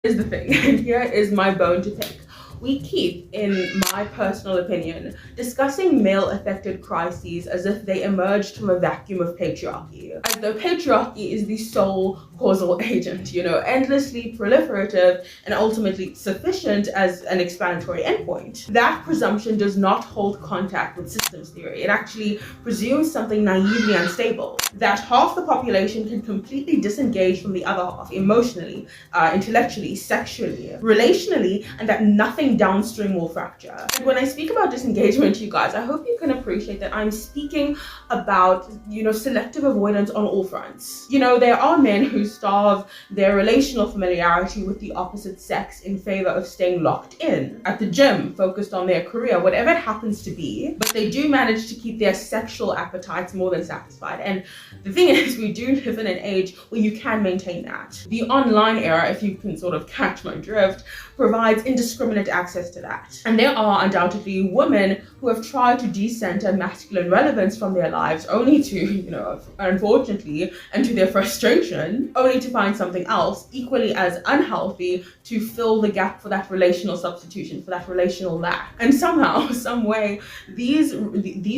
Here's the thing, and here is my bone to pick. We keep, in my personal opinion, discussing male-affected crises as if they emerged from a vacuum of patriarchy. As though patriarchy is the sole causal agent, endlessly proliferative and ultimately sufficient as an explanatory endpoint. That presumption does not hold contact with systems theory. It actually presumes something naively unstable, that half the population can completely disengage from the other half emotionally, intellectually, sexually, relationally, and that nothing downstream will fracture. And when I speak about disengagement, you guys, I hope you can appreciate that I'm speaking about, selective avoidance on all fronts. There are men who starve their relational familiarity with the opposite sex in favor of staying locked in at the gym, focused on their career, whatever it happens to be, but they do manage to keep their sexual appetites more than satisfied. And the thing is, we do live in an age where you can maintain that. The online era, if you can sort of catch my drift, provides indiscriminate access to that. And there are undoubtedly women who have tried to decenter masculine relevance from their lives, only to, unfortunately, and to their frustration, only to find something else equally as unhealthy to fill the gap for that relational substitution, for that relational lack. And somehow, some way, these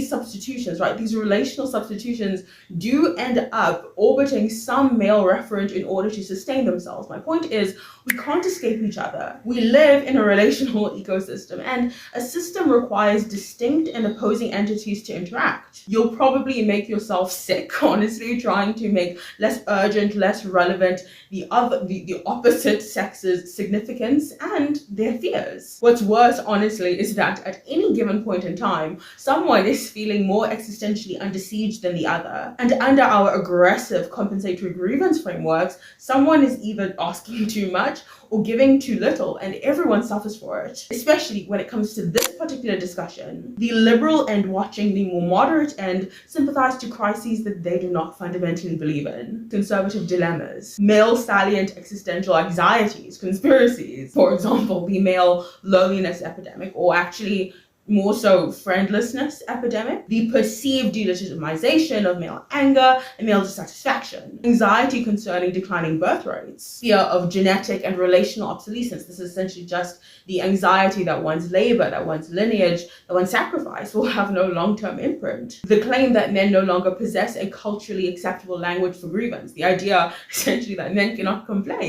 substitutions, right, these relational substitutions do end up orbiting some male referent in order to sustain themselves. My point is, we can't escape each other. We live in a relational ecosystem, and a system requires distinct and opposing entities to interact. You'll probably make yourself sick, honestly, trying to make less urgent, less relevant the opposite sex's significance and their fears. What's worse, honestly, is that at any given point in time, someone is feeling more existentially under siege than the other. And under our aggressive compensatory grievance frameworks, someone is either asking too much or giving too little, and everyone suffers for it. Especially when it comes to this particular discussion, the liberal end watching the more moderate end sympathize to crises that they do not fundamentally believe in. Conservative dilemmas, male salient existential anxieties, conspiracies, for example, the male loneliness epidemic, or actually more so friendlessness epidemic, the perceived delegitimization of male anger and male dissatisfaction, anxiety concerning declining birth rates, fear of genetic and relational obsolescence. This is essentially just the anxiety that one's labor, that one's lineage, that one's sacrifice will have no long-term imprint. The claim that men no longer possess a culturally acceptable language for grievance, the idea essentially that men cannot complain.